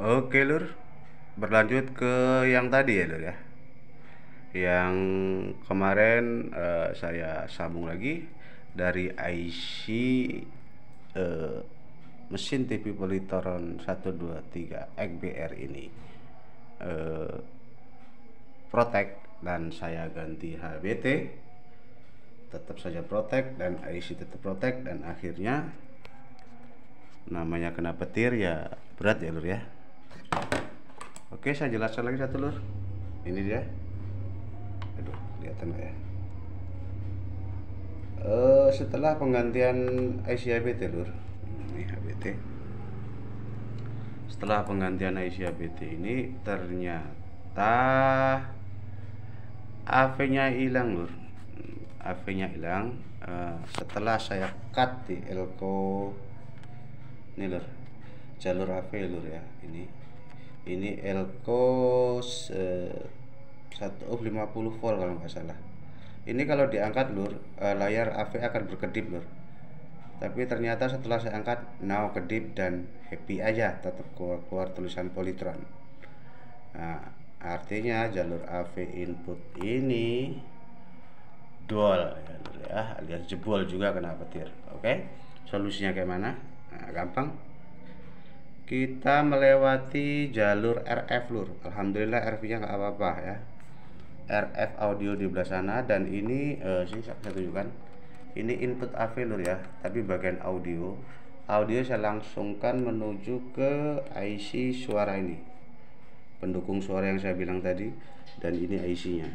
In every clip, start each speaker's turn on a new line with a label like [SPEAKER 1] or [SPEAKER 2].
[SPEAKER 1] Oke lur, berlanjut ke yang tadi ya lur ya. Yang kemarin saya sambung lagi dari IC eh, mesin TV Polytron 123 XBR ini eh, Protect, dan saya ganti HBT, tetap saja Protect, dan IC tetap Protect, dan akhirnya namanya kena petir ya berat ya lur ya. Oke, saya jelaskan lagi satu lur. Ini dia. Aduh, kelihatan nggak ya? Setelah penggantian IC HBT lur, ini HBT. Setelah penggantian IC HBT ini ternyata AV-nya hilang lur. AV-nya hilang. Setelah saya cut di elko ini lur, jalur AV lur ya. Ini elko 150 volt kalau nggak salah. Ini kalau diangkat lur, layar AV akan berkedip lur. Tapi ternyata setelah saya angkat, now kedip dan happy aja, tetap keluar tulisan Polytron. Nah, artinya jalur AV input ini dual ya lur ya, alias jebol juga kena petir. Oke, solusinya kayak mana? Nah, gampang. Kita melewati jalur RF lur. Alhamdulillah RF-nya nggak apa-apa ya. RF audio di belah sana, dan ini sini saya tunjukkan. Ini input AV lur ya, tapi bagian audio saya langsungkan menuju ke IC suara ini, pendukung suara yang saya bilang tadi, dan ini IC-nya.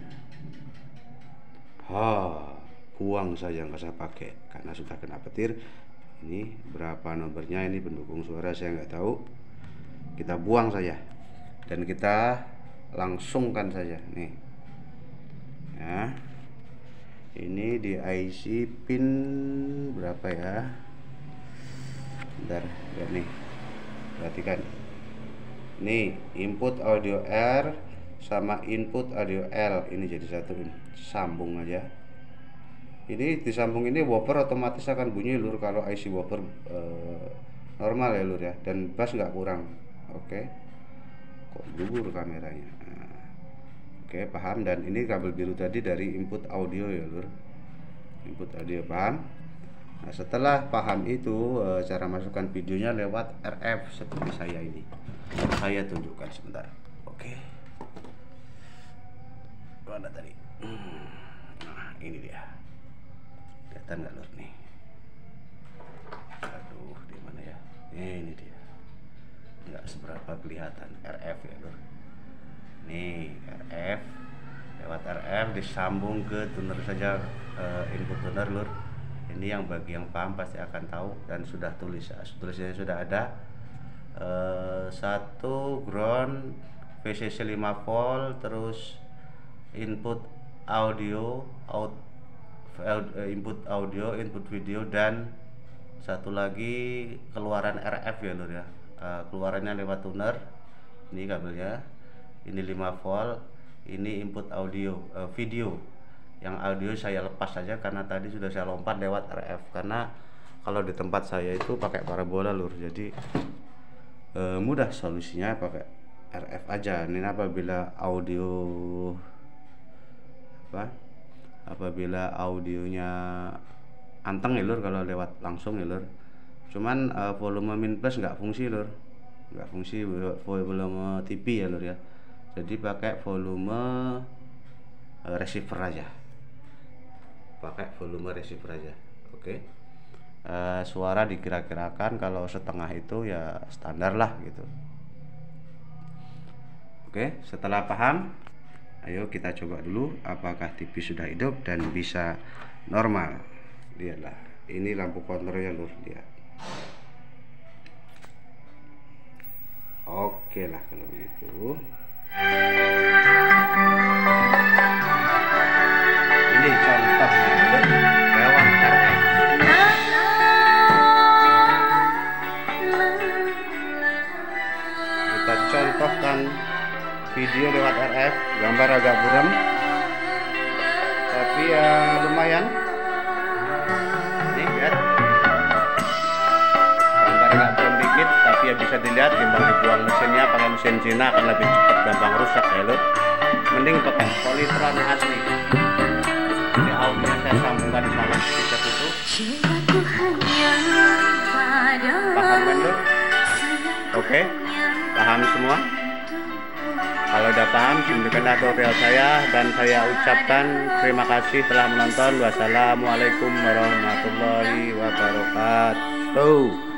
[SPEAKER 1] Buang saja, nggak saya pakai karena sudah kena petir. Ini berapa nomornya, ini pendukung suara saya nggak tahu. Kita buang saja dan kita langsungkan saja nih ya. Ini di IC pin berapa ya, bentar ya, nih perhatikan nih, input audio R sama input audio L ini jadi satu, ini sambung aja. Ini disambung, ini woofer otomatis akan bunyi lur kalau IC woofer normal ya lur ya, dan bass nggak kurang. Oke, kok gugur kameranya. Oke, paham. Dan ini kabel biru tadi dari input audio ya lur, input audio, paham. Nah, setelah paham itu, cara masukkan videonya lewat RF seperti saya ini. Saya tunjukkan sebentar. Oke, mana tadi? Nah, ini dia. Kelihatan nggak lur nih? Aduh, di mana ya? Ini dia. Nggak seberapa kelihatan. RF ya lur. Nih RF, lewat RF disambung ke tuner saja, input tuner lur. Ini yang bagi yang paham pasti akan tahu, dan sudah tulisnya sudah ada. Satu ground VCC 5 volt, terus input audio, input audio, input video, dan satu lagi keluaran RF ya lur ya. Keluarannya lewat tuner. Ini kabelnya, ini 5 volt, ini input audio, video. Yang audio saya lepas saja karena tadi sudah saya lompat lewat RF, karena kalau di tempat saya itu pakai parabola lur, jadi mudah solusinya pakai RF aja. Ini apabila audionya anteng ya lur, kalau lewat langsung ya lur. Cuman volume min plus nggak fungsi lur, nggak fungsi volume TV ya lur ya. Jadi pakai volume receiver aja, pakai volume receiver aja. Oke. Suara dikira-kirakan kalau setengah itu ya standar lah gitu. Oke, setelah paham, ayo kita coba dulu apakah TV sudah hidup dan bisa normal. Lihatlah, ini lampu kontrolnya lur, lihat. Oke lah kalau begitu. Ini contoh lewat RF. Kita contohkan video lewat RF, gambar agak buram, tapi ya lumayan. Ini lihat, gambar agak buram dikit, tapi ya bisa bisa dilihat timbang dibuang mesinnya pakai mesin Cina akan lebih cepat, gampang rusak ya lur. Mending pakai Polytron asli. Jadi audionya saya sambungkan di sana speaker itu. Paham kan lur? Oke, paham semua? Kalau udah paham, demikianlah tutorial saya, dan saya ucapkan terima kasih telah menonton. Wassalamualaikum warahmatullahi wabarakatuh.